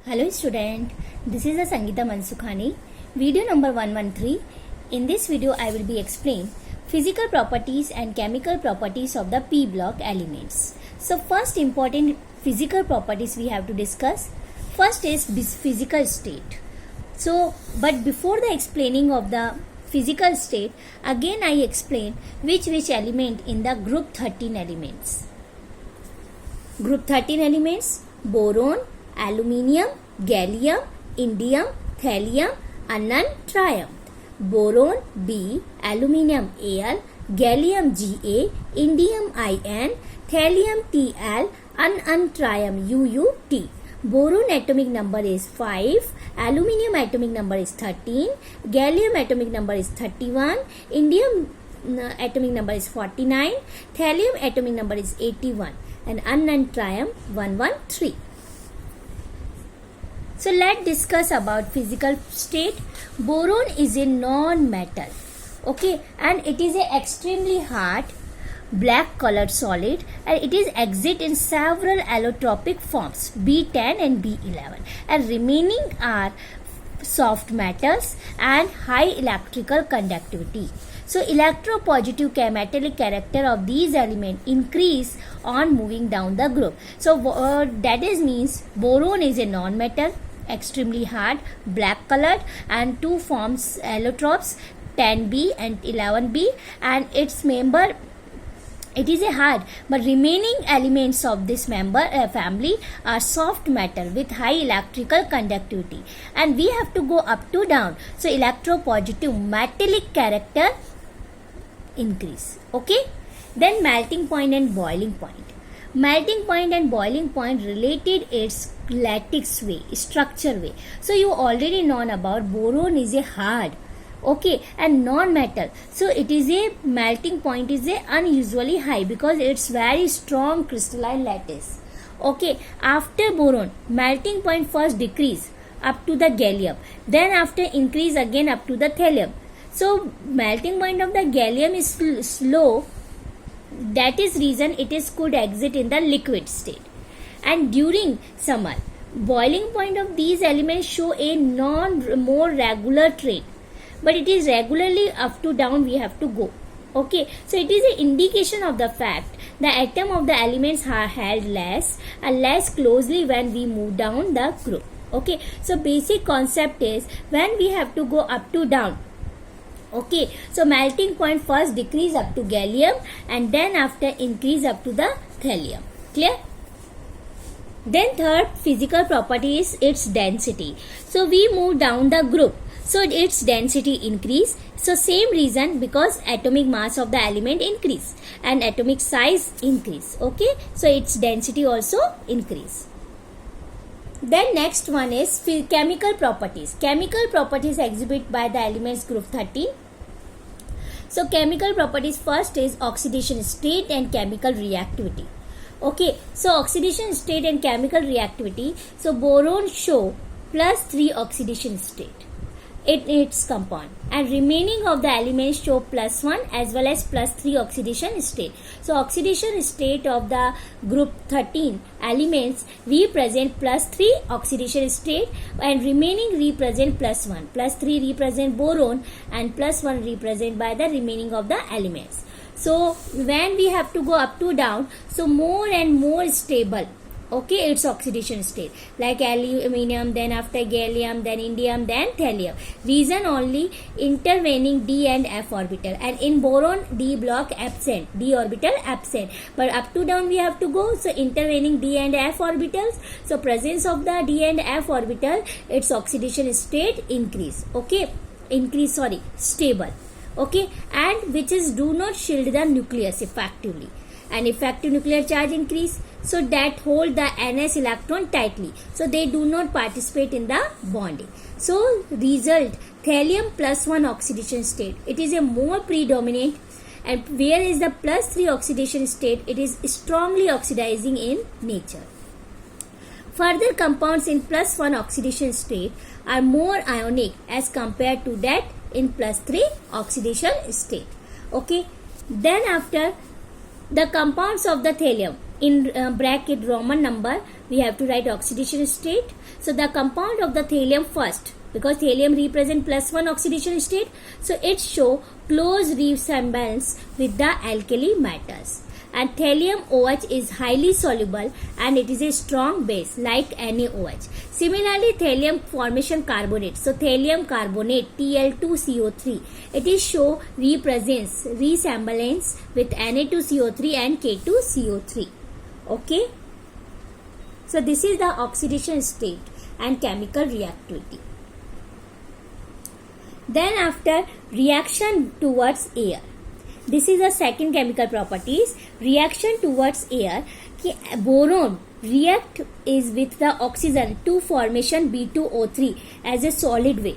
Hello student, this is Sangeeta Mansukhani, video number 113. In this video I will be explain physical properties and chemical properties of the p block elements. So first important physical properties we have to discuss. First is physical state. But before the explaining of the physical state, again I explain which element in the group 13 elements. Group 13 elements: boron, aluminium, gallium, indium, thallium, anion, triumph. Boron B, aluminium Al, gallium Ga, indium In, thallium Tl, anion, triumph UUT. Boron atomic number is 5, aluminium atomic number is 13, gallium atomic number is 31, indium atomic number is 49, thallium atomic number is 81, and anion, triumph 113. So let's discuss about physical state. Boron is a non-metal, okay, and it is a extremely hard black colored solid, and it is exist in several allotropic forms B10 and B11, and remaining are soft metals and high electrical conductivity. So electropositive metallic character of these elements increase on moving down the group. So that is means boron is a non-metal, extremely hard, black colored, and two forms allotropes 10B and 11B, and its member, it is a hard, but remaining elements of this family are soft metal with high electrical conductivity, and we have to go up to down. So electropositive metallic character increase. Okay, then melting point and boiling point. Melting point and boiling point related its lattice way, structure way. So you already known about boron is a hard, okay, and non-metal. So it is a melting point is a unusually high because it's very strong crystalline lattice. Okay, after boron, melting point first decrease up to the gallium, then after increase again up to the thallium. So melting point of the gallium is slow. That is reason it is could exit in the liquid state. And during summer, boiling point of these elements show a more regular trend, but it is regularly up to down we have to go. Okay, so it is an indication of the fact the atom of the elements are held less and less closely when we move down the group. Okay, so basic concept is when we have to go up to down. Okay, so melting point first decrease up to gallium and then after increase up to the thallium. Clear? Then third physical property is its density. So we move down the group, so its density increase. So same reason, because atomic mass of the element increase and atomic size increase. Okay, so its density also increase. Then next one is chemical properties. Chemical properties exhibited by the elements group 13. So chemical properties, first is oxidation state and chemical reactivity. Okay, so oxidation state and chemical reactivity. So boron show +3 oxidation state in its compound, and remaining of the elements show +1 as well as +3 oxidation state. So oxidation state of the group 13 elements represent +3 oxidation state, and remaining represent +1. +3 represent boron and +1 represent by the remaining of the elements. So when we have to go up to down, so more and more stable. Okay, its oxidation state, like aluminium, then after gallium, then indium, then thallium. Reason only intervening d and f orbital, and in boron d block absent, d orbital absent, but up to down we have to go. So intervening d and f orbitals, so presence of the d and f orbital, its oxidation state increase. Okay, stable. Okay, and which is do not shield the nucleus effectively, and effective nuclear charge increase, so that hold the ns electron tightly, so they do not participate in the bonding. So result, thallium +1 oxidation state, it is a more predominant, and where is the +3 oxidation state, it is strongly oxidizing in nature. Further compounds in +1 oxidation state are more ionic as compared to that in +3 oxidation state. Okay, then after the compounds of the thallium, in bracket Roman number, we have to write oxidation state. So the compound of the thallium first, because thallium represent +1 oxidation state, so it show close resemblance with the alkali metals. And thallium OH is highly soluble and it is a strong base like NaOH. Similarly, thallium formation carbonate. So thallium carbonate Tl2CO3. It is show resemblance with Na2CO3 and K2CO3. Okay. So this is the oxidation state and chemical reactivity. Then after reaction towards air. This is the second chemical properties. Reaction towards air. कि boron react is with the oxygen to formation B2O3 as a solid way.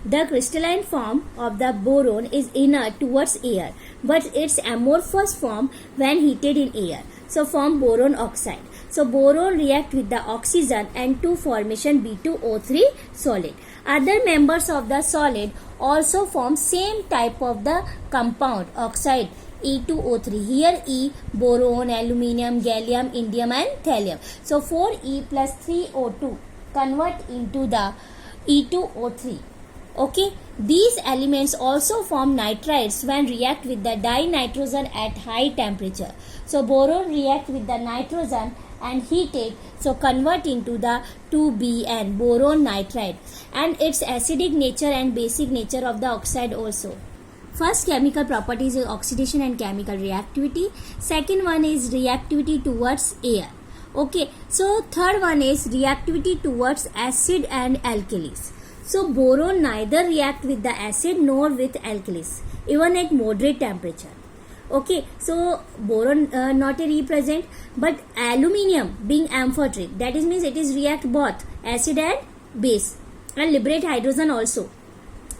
The crystalline form of the boron is inert towards air, but its amorphous form when heated in air. So form boron oxide. So boron react with the oxygen and to formation B2O3 solid. Other members of the solid also form same type of the compound oxide E2O3. Here E, boron, aluminium, gallium, indium and thallium. So 4E plus 3O2 convert into the E2O3. Okay, these elements also form nitrides when react with the dinitrogen at high temperature. So boron react with the nitrogen and heated, so convert into the 2BN, boron nitride, and its acidic nature and basic nature of the oxide also. First chemical properties is oxidation and chemical reactivity. Second one is reactivity towards air. Okay, so third one is reactivity towards acid and alkalis. So boron neither react with the acid nor with alkalis, even at moderate temperature. Okay, so boron not a represent, but aluminium being amphoteric, that is means it is react both acid and base and liberate hydrogen also.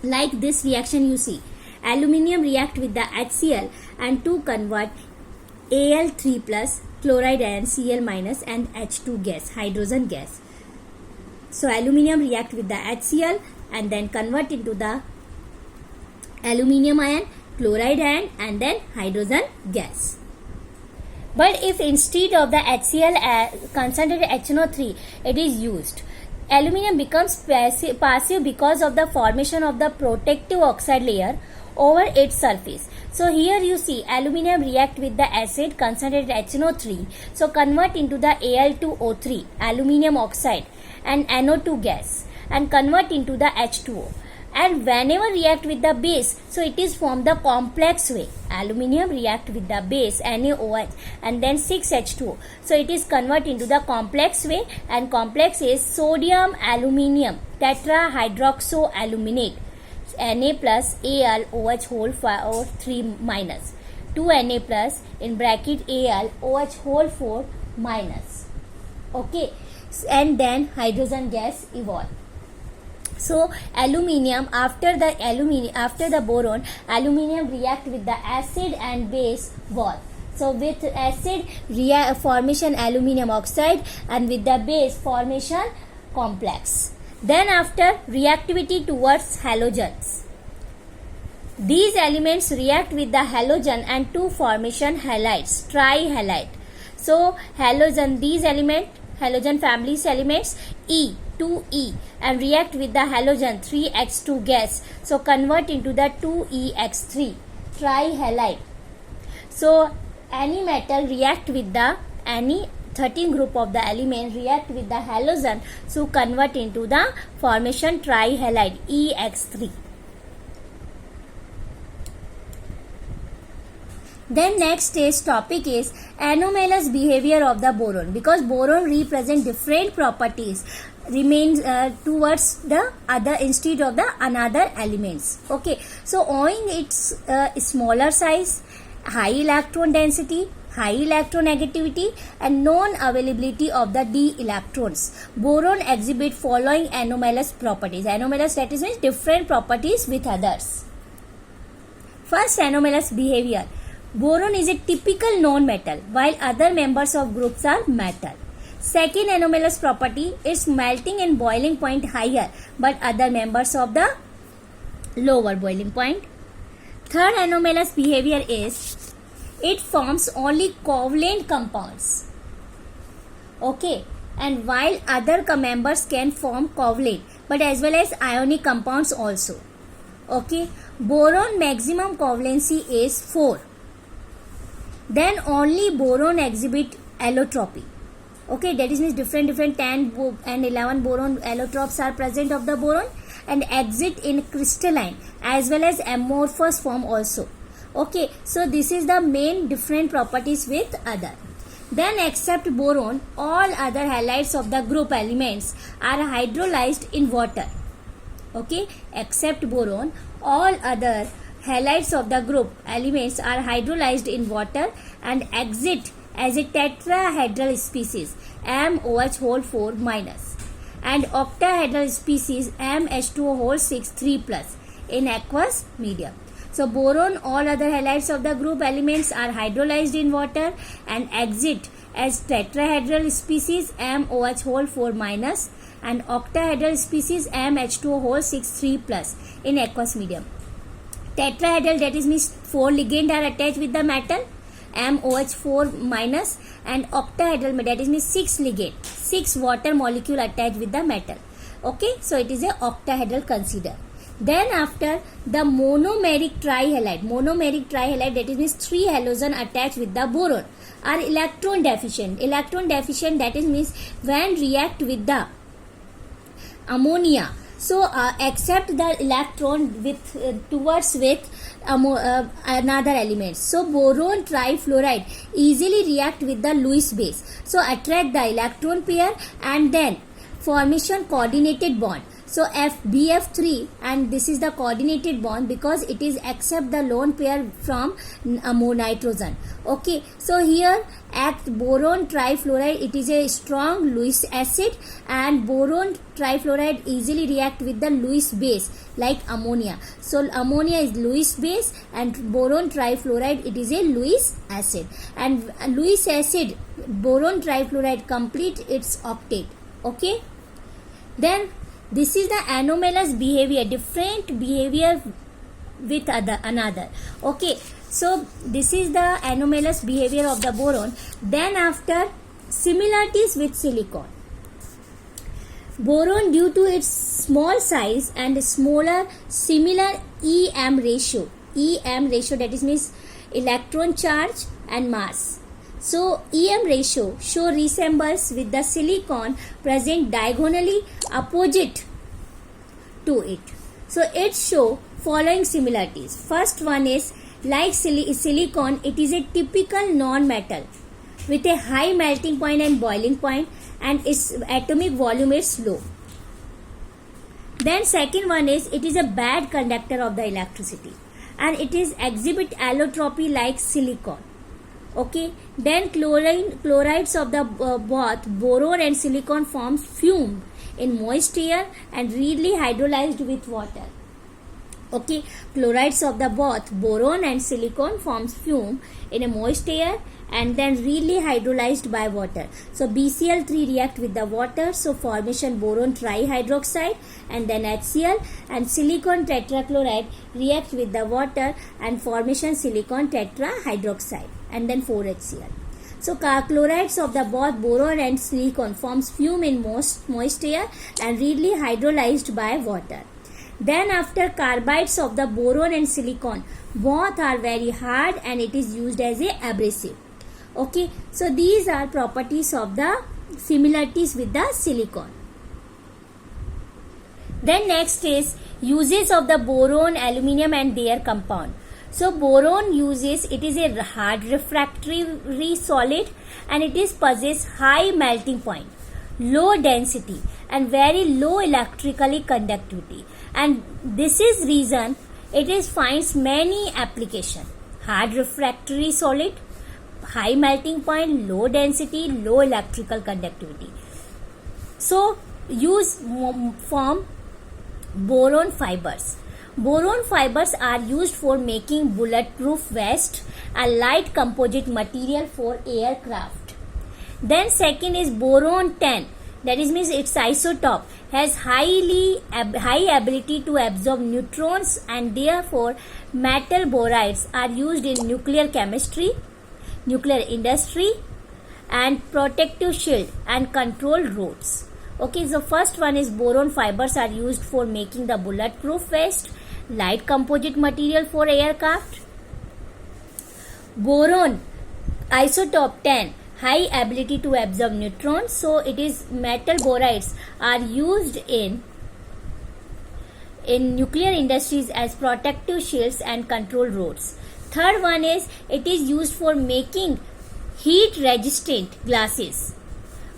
Like this reaction you see, aluminium react with the HCl and to convert Al3 plus, chloride and Cl minus and H2 gas, hydrogen gas. So aluminium react with the HCl and then convert into the aluminium ion, chloride ion and then hydrogen gas. But if instead of the HCl concentrated HNO3 it is used, aluminium becomes passive because of the formation of the protective oxide layer over its surface. So here you see aluminium react with the acid concentrated HNO3, so convert into the Al2O3, aluminium oxide and NO2 gas and convert into the H2O. And whenever react with the base, so it is formed the complex way. Aluminium react with the base NaOH and then 6H2O. So it is convert into the complex way, and complex is sodium aluminium tetrahydroxoaluminate Na plus Al OH whole 3 minus 2 Na plus in bracket Al OH whole 4 minus. Okay, and then hydrogen gas evolve. So aluminium after the boron, aluminium react with the acid and base both. So with acid formation aluminium oxide and with the base formation complex. Then after reactivity towards halogens. These elements react with the halogen and to formation halides, trihalide. So halogen, these elements, halogen families elements E, 2E and react with the halogen 3H2 gas. So convert into the 2EX3, trihalide. So any metal react with the any 13 group of the element react with the halogen, so convert into the formation trihalide EX3. Then next is topic is anomalous behavior of the boron, because boron represent different properties remains towards the other instead of the another elements. Okay, so owing its smaller size, high electron density, high electronegativity and non-availability of the d electrons, boron exhibit following anomalous properties. Anomalous, that is means different properties with others. First, anomalous behavior. Boron is a typical non-metal while other members of groups are metal. Second anomalous property is melting and boiling point higher but other members of the lower boiling point. Third anomalous behavior is it forms only covalent compounds. Okay, and while other members can form covalent, but as well as ionic compounds also. Okay, boron maximum covalency is 4. Then only boron exhibit allotropy. Okay, that is means different 10 and 11 boron allotropes are present of the boron and exit in crystalline as well as amorphous form also. Okay, so this is the main different properties with other. Then except boron, all other halides of the group elements are hydrolyzed in water. Okay, except boron, all other halides of the group elements are hydrolyzed in water and exit as a tetrahedral species MOH whole 4 minus and octahedral species MH2O whole 6 3 plus in aqueous medium. So boron, all other halides of the group elements are hydrolyzed in water and exit as tetrahedral species MOH whole 4 minus and octahedral species MH2O whole 6 3 plus in aqueous medium. Tetrahedral, that is means 4 ligands are attached with the metal MOH 4 minus and octahedral, that is means 6 ligand, 6 water molecule attached with the metal. Okay, so it is a octahedral consider. Then after the monomeric trihalide, that is means 3 halogen attached with the boron are electron deficient. Electron deficient, that is means when react with the ammonia, so accept the electron with towards with another element. So boron trifluoride easily react with the Lewis base, so attract the electron pair and then formation coordinated bond. So BF3, and this is the coordinated bond because it is accept the lone pair from nitrogen. Okay, so here at boron trifluoride, it is a strong Lewis acid and boron trifluoride easily react with the Lewis base like ammonia. So ammonia is Lewis base and boron trifluoride, it is a Lewis acid, and Lewis acid boron trifluoride complete its octet. Okay, then this is the anomalous behavior, different behavior with another. Okay, so this is the anomalous behavior of the boron. Then after similarities with silicon. Boron, due to its small size and smaller similar EM ratio, that is means electron charge and mass. So EM ratio show resembles with the silicon present diagonally opposite to it. So it show following similarities. First one is like silicon, it is a typical non-metal with a high melting point and boiling point and its atomic volume is low. Then second one is it is a bad conductor of the electricity and it is exhibit allotropy like silicon. Okay, then chlorides of the both boron and silicon forms fume in moist air and readily hydrolyzed with water. Okay, chlorides of the both boron and silicon forms fume in a moist air and then readily hydrolyzed by water. So BCl3 react with the water, so formation boron trihydroxide and then HCl, and silicon tetrachloride react with the water and formation silicon tetrahydroxide and then 4HCl. So chlorides of the both boron and silicon forms fume in moist air and readily hydrolyzed by water. Then after carbides of the boron and silicon, both are very hard and it is used as a abrasive. Okay, so these are properties of the similarities with the silicon. Then next is uses of the boron, aluminium and their compound. So boron uses, it is a hard refractory solid and it is possess high melting point, low density and very low electrically conductivity, and this is reason it is finds many application. Hard refractory solid, high melting point, low density, low electrical conductivity. So use form boron fibers. Boron fibers are used for making bulletproof vest, a light composite material for aircraft. Then second is boron 10, that is means its isotope has high ability to absorb neutrons and therefore metal borides are used in nuclear chemistry. nuclear industry, and protective shield and control roads. Okay, so first one is boron fibers are used for making the bulletproof vest, light composite material for aircraft. Boron isotope 10, high ability to absorb neutrons, so it is metal borides are used in nuclear industries as protective shields and control roads. Third one is it is used for making heat resistant glasses.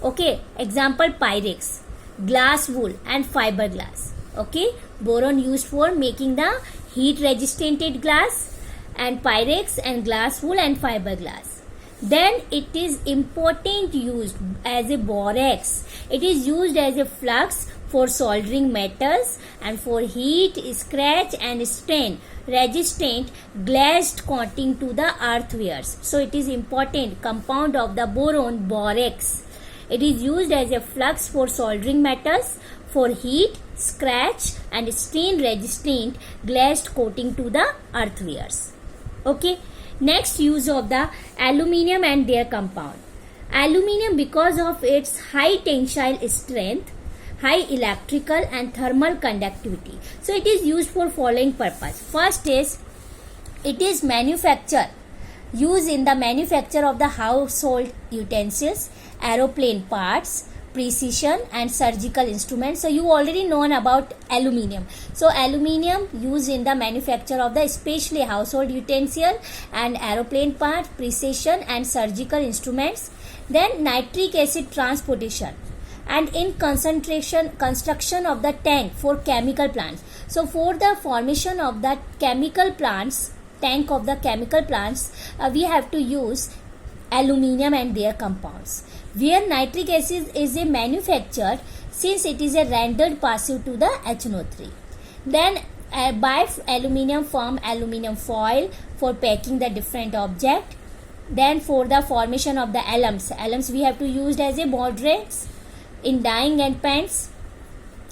Okay, example Pyrex, glass wool and fiberglass. Okay, boron used for making the heat resistant glass, and Pyrex and glass wool and fiberglass. Then it is important used as a borax. It is used as a flux for soldering metals and for heat, scratch and stain resistant glazed coating to the earthwares. So it is important compound of the boron, borax. It is used as a flux for soldering metals, for heat, scratch and stain resistant glazed coating to the earthwares. Okay, next use of the aluminium and their compound. Aluminium, because of its high tensile strength, high electrical and thermal conductivity, so it is used for following purpose. First is it is used in the manufacture of the household utensils, aeroplane parts, precision and surgical instruments. So you already known about aluminium. So aluminium used in the manufacture of the especially household utensil and aeroplane parts, precision and surgical instruments. Then nitric acid transportation and in construction of the tank for chemical plants. So for the formation of the chemical plants, tank of the chemical plants, we have to use aluminium and their compounds. Where nitric acid is a manufactured, since it is a rendered passive to the HNO3. Then by aluminium form aluminium foil for packing the different object. Then for the formation of the alums we have to use as a mordants in dyeing and paints.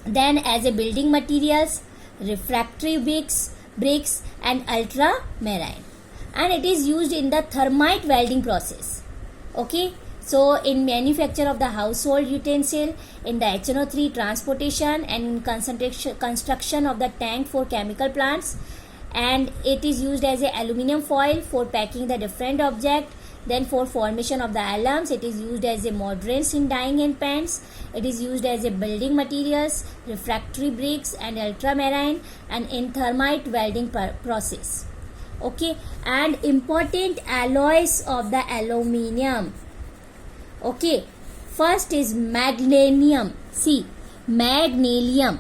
Then as a building materials, refractory bricks and ultramarine, and it is used in the thermite welding process. Okay, so in manufacture of the household utensil, in the HNO3 transportation and construction of the tank for chemical plants, and it is used as a aluminium foil for packing the different object. Then for formation of the alums, it is used as a mordants in dyeing and paints. It is used as a building materials, refractory bricks and ultramarine, and in thermite welding process. Okay, and important alloys of the aluminium. Okay, first is magnesium. See, magnesium,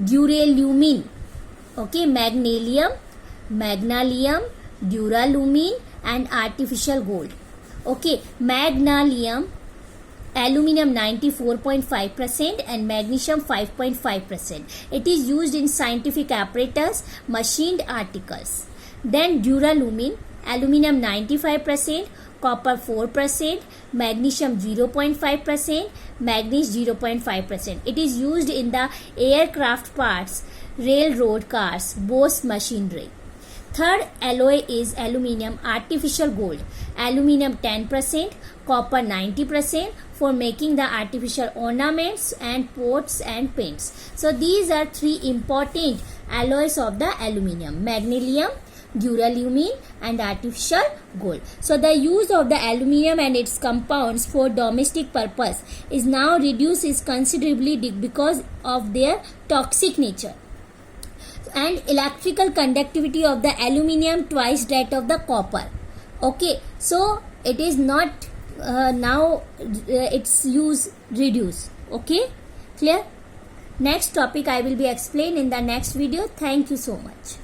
duralumin. Okay, magnesium, duralumin and artificial gold. Okay, magnesium, aluminum 94.5% and magnesium 5.5%. It is used in scientific apparatus, machined articles. Then duralumin, aluminum 95%, copper 4%, magnesium 0.5%, manganese 0.5%. It is used in the aircraft parts, railroad cars, Bosch machinery. Third alloy is aluminium artificial gold, aluminum 10%, copper 90% for making the artificial ornaments and pots and paints. So these are three important alloys of the aluminium: magnesium, duralumin and artificial gold. So the use of the aluminium and its compounds for domestic purpose is now reduced considerably because of their toxic nature. And electrical conductivity of the aluminium twice that of the copper. Okay, so it is not now its use reduced. Okay, clear? Next topic I will be explained in the next video. Thank you so much.